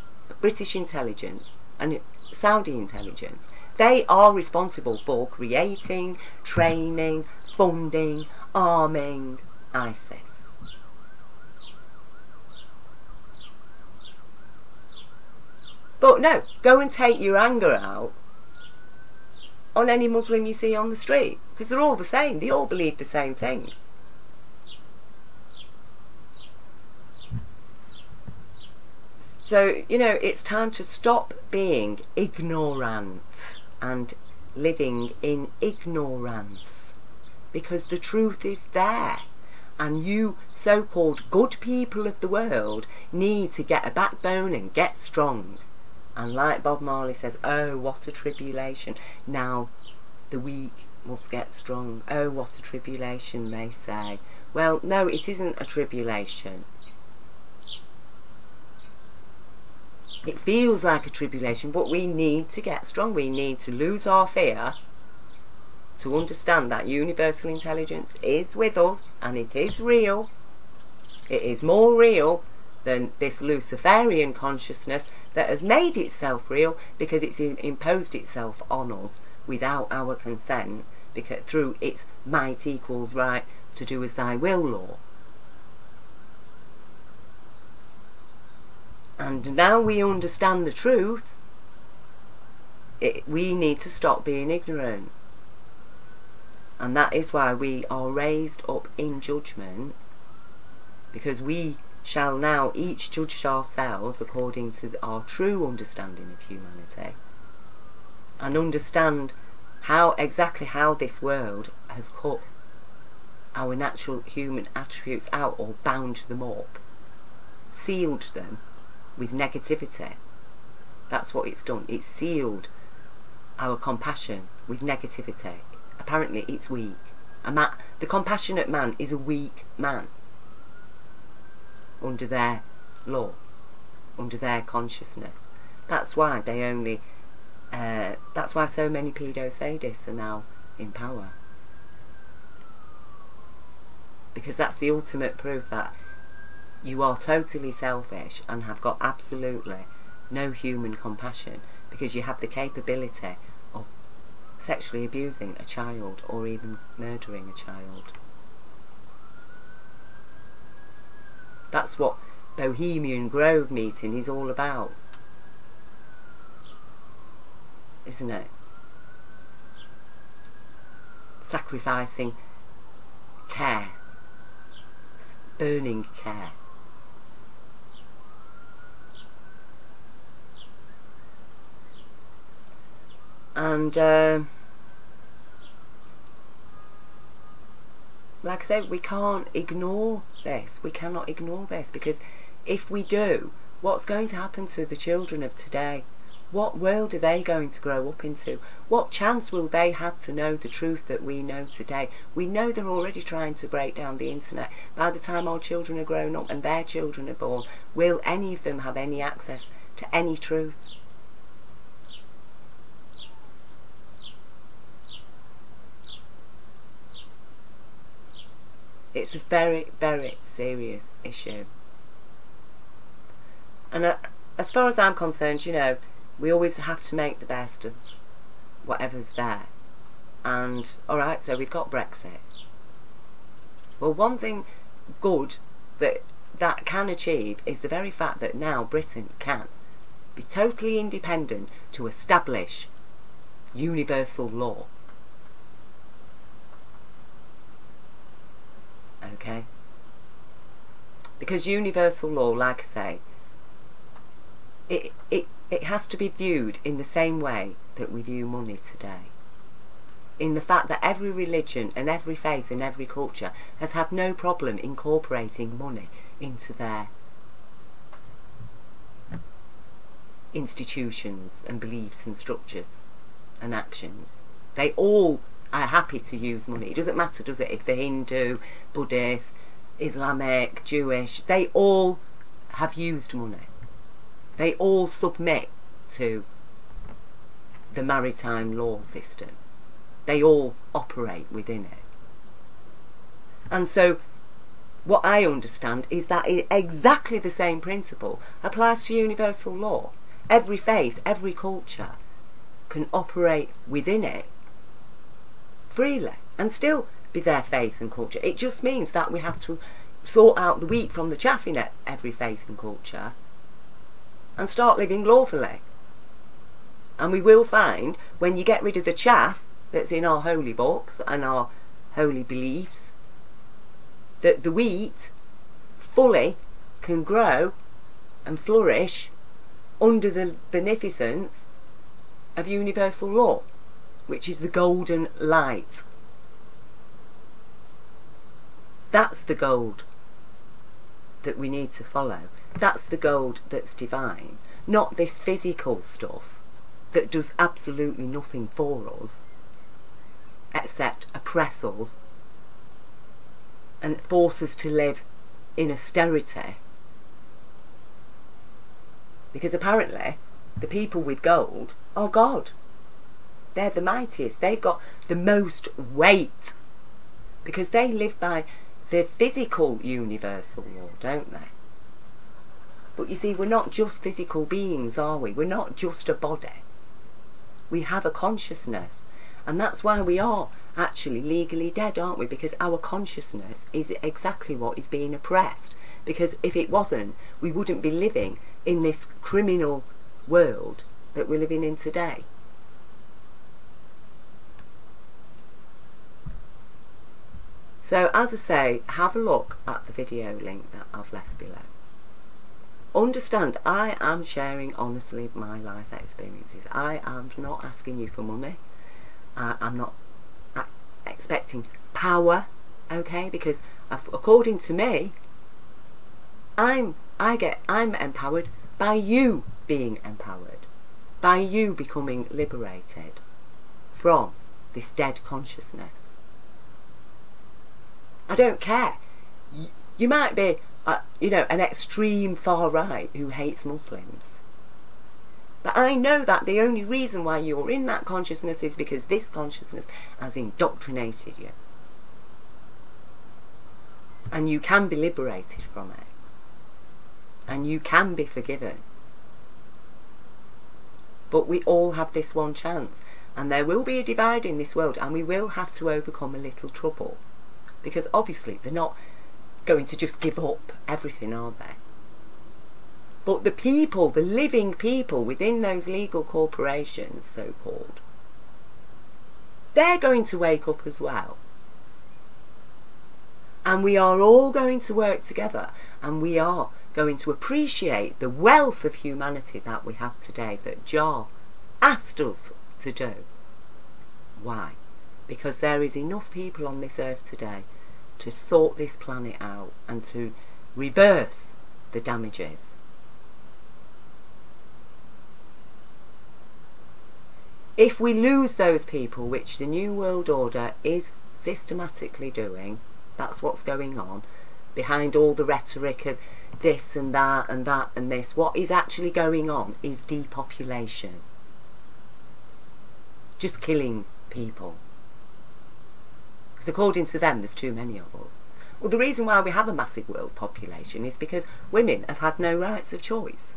A: British intelligence and Saudi intelligence. They are responsible for creating, training, funding, arming ISIS. But no, go and take your anger out on any Muslim you see on the street, because they're all the same. They all believe the same thing. So, you know, it's time to stop being ignorant and living in ignorance, because the truth is there. And you so-called good people of the world need to get a backbone and get strong. And like Bob Marley says, oh, what a tribulation. Now the weak must get strong. Oh, what a tribulation, they say. Well, no, it isn't a tribulation. It feels like a tribulation, but we need to get strong. We need to lose our fear to understand that universal intelligence is with us and it is real. It is more real than this Luciferian consciousness that has made itself real because it's imposed itself on us without our consent, because through its might equals right to do as thy will law. And now we understand the truth, we need to stop being ignorant. And that is why we are raised up in judgment, because we shall now each judge ourselves according to our true understanding of humanity, and understand exactly how this world has cut our natural human attributes out, or bound them up, sealed them with negativity. That's what it's done. It's sealed our compassion with negativity. Apparently it's weak. The compassionate man is a weak man under their law, under their consciousness. That's why they only that's why so many pedo-sadists are now in power, because that's the ultimate proof that you are totally selfish and have got absolutely no human compassion, because you have the capability of sexually abusing a child or even murdering a child. That's what Bohemian Grove meeting is all about, isn't it? Sacrificing care, burning care. And like I said, we can't ignore this. We cannot ignore this, because if we do, what's going to happen to the children of today? What world are they going to grow up into? What chance will they have to know the truth that we know today? We know they're already trying to break down the internet. By the time our children are grown up and their children are born, will any of them have any access to any truth? It's a very, very serious issue. And as far as I'm concerned, you know, we always have to make the best of whatever's there. And, alright, so we've got Brexit. Well, one thing good that can achieve is the very fact that now Britain can be totally independent to establish universal law. Okay? Because universal law, like I say, it has to be viewed in the same way that we view money today. In the fact that every religion and every faith and every culture has had no problem incorporating money into their institutions and beliefs and structures and actions. They all are happy to use money. It doesn't matter, does it, if they're Hindu, Buddhist, Islamic, Jewish, they all have used money. They all submit to the maritime law system. They all operate within it. And so what I understand is that exactly the same principle applies to universal law. Every faith, every culture can operate within it freely and still be their faith and culture. It just means that we have to sort out the wheat from the chaff in every faith and culture and start living lawfully. And we will find, when you get rid of the chaff that's in our holy books and our holy beliefs, that the wheat fully can grow and flourish under the beneficence of universal law, which is the golden light. That's the gold that we need to follow. That's the gold that's divine, not this physical stuff that does absolutely nothing for us except oppress us and force us to live in austerity. Because apparently the people with gold are God. They're the mightiest. They've got the most weight because they live by the physical universal law, don't they? But you see, we're not just physical beings, are we? We're not just a body. We have a consciousness. And that's why we are actually legally dead, aren't we? Because our consciousness is exactly what is being oppressed. Because if it wasn't, we wouldn't be living in this criminal world that we're living in today. So, as I say, have a look at the video link that I've left below. Understand, I am sharing honestly my life experiences. I am not asking you for money. I'm not expecting power, okay? Because according to me, I'm empowered by you being empowered, by you becoming liberated from this dead consciousness. I don't care. You might be, you know, an extreme far right who hates Muslims. But I know that the only reason why you're in that consciousness is because this consciousness has indoctrinated you. And you can be liberated from it. And you can be forgiven. But we all have this one chance. And there will be a divide in this world, and we will have to overcome a little trouble. Because obviously they're not going to just give up everything, are they? But the people, the living people within those legal corporations, so-called, they're going to wake up as well. And we are all going to work together, and we are going to appreciate the wealth of humanity that we have today that Jah asked us to do. Why? Because there is enough people on this earth today to sort this planet out and to reverse the damages. If we lose those people, which the New World Order is systematically doing, that's what's going on, behind all the rhetoric of this and that and that and this, what is actually going on is depopulation. Just killing people. Because according to them, there's too many of us. Well, the reason why we have a massive world population is because women have had no rights of choice.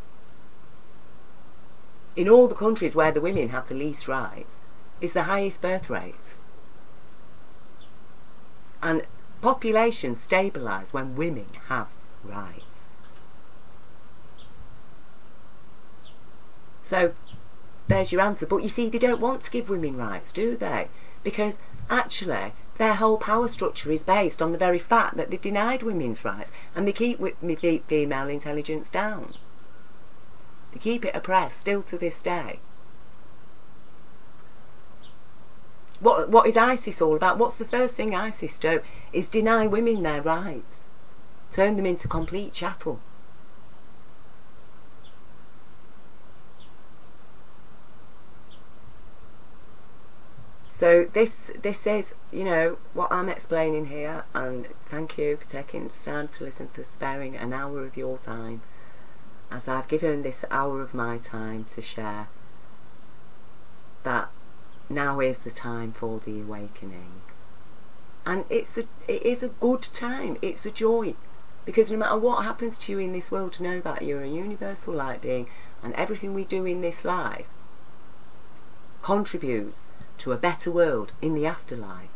A: In all the countries where the women have the least rights, is the highest birth rates. And populations stabilise when women have rights. So, there's your answer. But you see, they don't want to give women rights, do they? Because actually, their whole power structure is based on the very fact that they've denied women's rights, and they keep female intelligence down. They keep it oppressed still to this day. What is ISIS all about? What's the first thing ISIS do? Is deny women their rights. Turn them into complete chattel. So this is, you know, what I'm explaining here, and thank you for taking the time to listen, for sparing an hour of your time, as I've given this hour of my time to share that now is the time for the awakening. And it is a good time. It's a joy. Because no matter what happens to you in this world, know that you're a universal light being, and everything we do in this life contributes to a better world in the afterlife.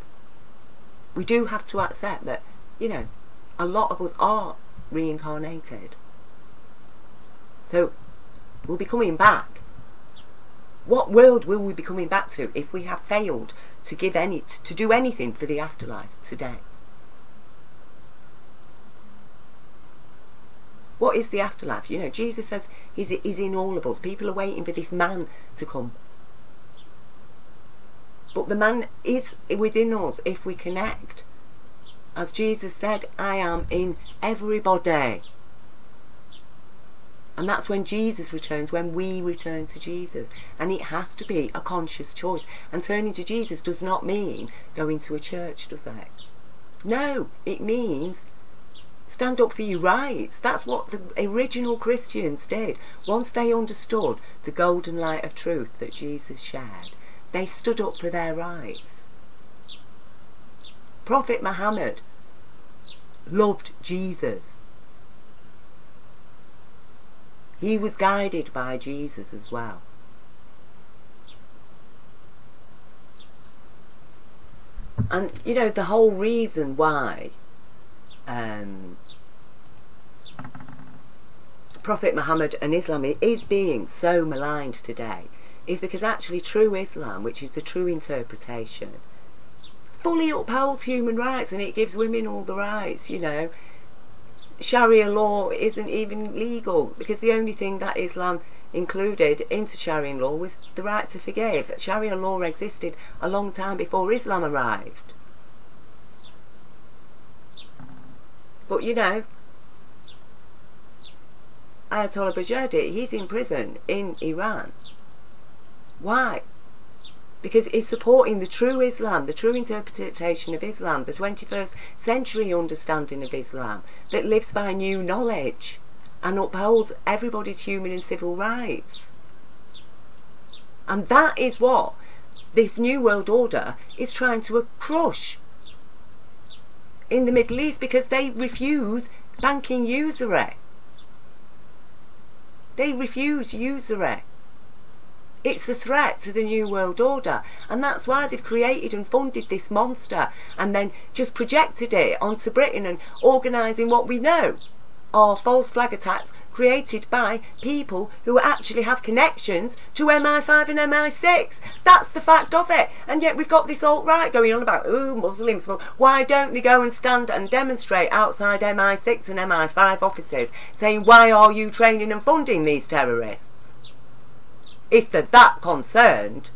A: We do have to accept that, you know, a lot of us are reincarnated. So we'll be coming back. What world will we be coming back to if we have failed to do anything for the afterlife today? What is the afterlife? You know, Jesus says he's in all of us. People are waiting for this man to come. But the man is within us if we connect. As Jesus said, I am in everybody. And that's when Jesus returns, when we return to Jesus. And it has to be a conscious choice. And turning to Jesus does not mean going to a church, does it? No, it means stand up for your rights. That's what the original Christians did. Once they understood the golden light of truth that Jesus shared, they stood up for their rights. Prophet Muhammad loved Jesus. He was guided by Jesus as well. And, you know, the whole reason why Prophet Muhammad and Islam is being so maligned today is because actually true Islam, which is the true interpretation, fully upholds human rights, and it gives women all the rights, you know. Sharia law isn't even legal because the only thing that Islam included into Sharia law was the right to forgive. Sharia law existed a long time before Islam arrived. But, you know, Ayatollah Boroujerdi, he's in prison in Iran. Why? Because he's supporting the true Islam, the true interpretation of Islam, the 21st century understanding of Islam that lives by new knowledge and upholds everybody's human and civil rights. And that is what this new world order is trying to crush in the Middle East, because they refuse banking usury. They refuse usury. It's a threat to the New World Order, and that's why they've created and funded this monster and then just projected it onto Britain and organising what we know are false flag attacks created by people who actually have connections to MI5 and MI6. That's the fact of it. And yet we've got this alt-right going on about, ooh, Muslims. Well, why don't they go and stand and demonstrate outside MI6 and MI5 offices saying, why are you training and funding these terrorists? If they're that concerned.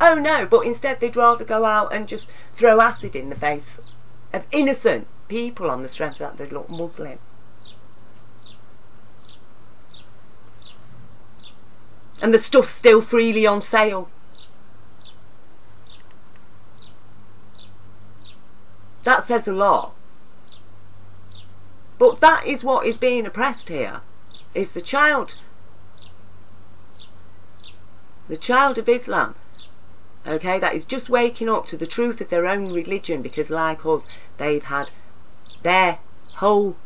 A: Oh no, but instead they'd rather go out and just throw acid in the face of innocent people on the strength that they look Muslim. And the stuff's still freely on sale. That says a lot. But that is what is being oppressed here, is the child of Islam, okay, that is just waking up to the truth of their own religion, because like us, they've had their whole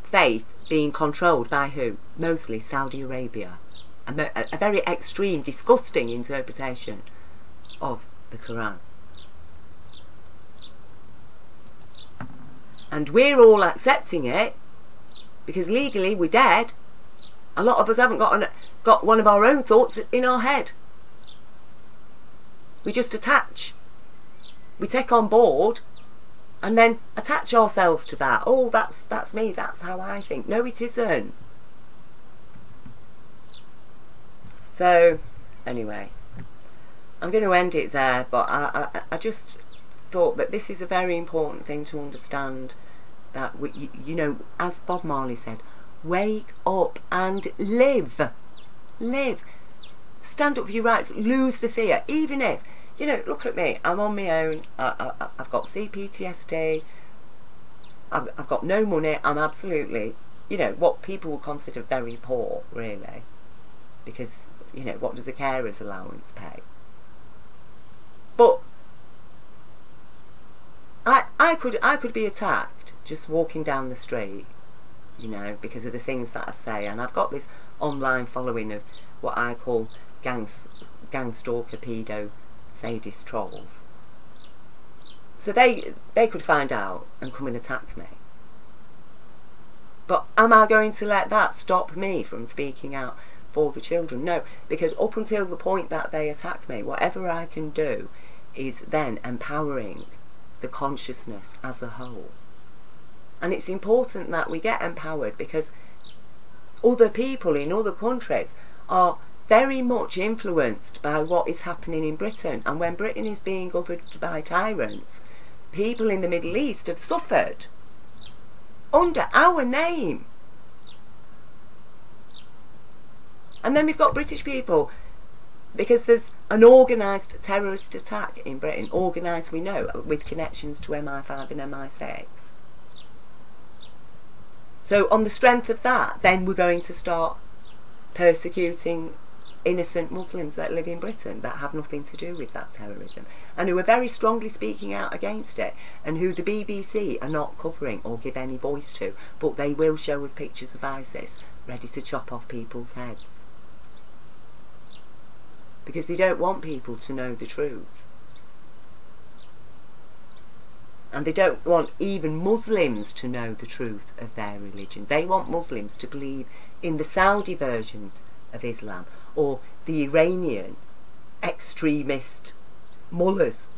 A: faith being controlled by who? Mostly Saudi Arabia. A very extreme, disgusting interpretation of the Quran. And we're all accepting it because legally we're dead. A lot of us haven't got one of our own thoughts in our head. We just attach. We take on board and then attach ourselves to that. Oh, that's me, that's how I think. No, it isn't. So, anyway, I'm going to end it there, but I just thought that this is a very important thing to understand, that, you know, as Bob Marley said, wake up and live. Live. Stand up for your rights. Lose the fear. Even if, you know, look at me. I'm on my own. I've got CPTSD. I've got no money. I'm absolutely, you know, what people would consider very poor, really. Because, you know, what does a carer's allowance pay? But I could be attacked just walking down the street, you know, because of the things that I say. And I've got this online following of what I call gang stalker, pedo, sadist trolls. So they could find out and come and attack me. But am I going to let that stop me from speaking out for the children? No, because up until the point that they attack me, whatever I can do is then empowering the consciousness as a whole. And it's important that we get empowered, because other people in other countries are very much influenced by what is happening in Britain. And when Britain is being governed by tyrants, people in the Middle East have suffered under our name. And then we've got British people, because there's an organised terrorist attack in Britain, organised, we know, with connections to MI5 and MI6. So on the strength of that, then we're going to start persecuting innocent Muslims that live in Britain that have nothing to do with that terrorism, and who are very strongly speaking out against it, and who the BBC are not covering or give any voice to, but they will show us pictures of ISIS ready to chop off people's heads. Because they don't want people to know the truth. And they don't want even Muslims to know the truth of their religion. They want Muslims to believe in the Saudi version of Islam, or the Iranian extremist mullah's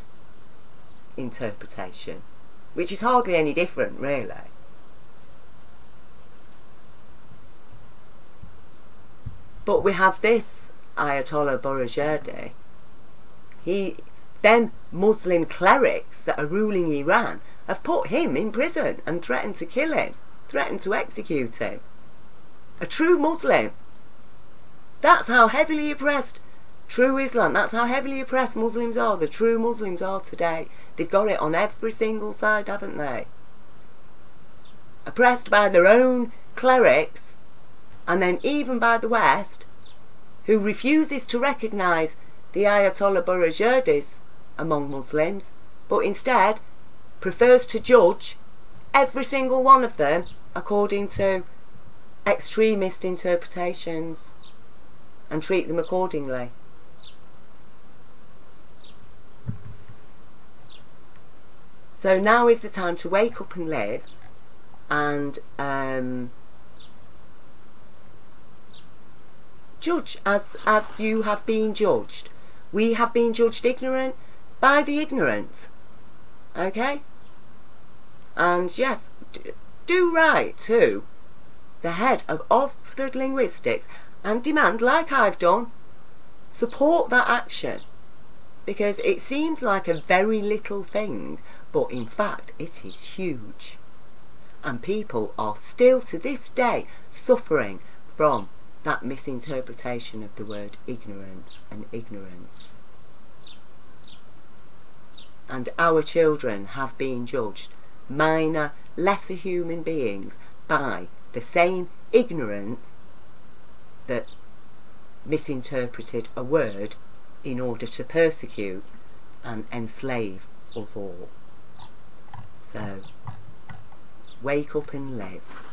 A: interpretation, which is hardly any different, really. But we have this Ayatollah Boroujerdi. Them Muslim clerics that are ruling Iran have put him in prison and threatened to kill him, threatened to execute him. A true Muslim. That's how heavily oppressed true Islam, that's how heavily oppressed Muslims are, the true Muslims are today. They've got it on every single side, haven't they? Oppressed by their own clerics, and then even by the West, who refuses to recognise the Ayatollah Boroujerdi's among Muslims, but instead prefers to judge every single one of them according to extremist interpretations and treat them accordingly. So now is the time to wake up and live, and judge as you have been judged. We have been judged ignorant by the ignorant. Okay? And yes, do write to the head of Oxford Linguistics and demand, like I've done, support that action. Because it seems like a very little thing, but in fact it is huge. And people are still to this day suffering from that misinterpretation of the word ignorance and ignorance. And our children have been judged, minor, lesser human beings, by the same ignorance that misinterpreted a word in order to persecute and enslave us all. So, wake up and live.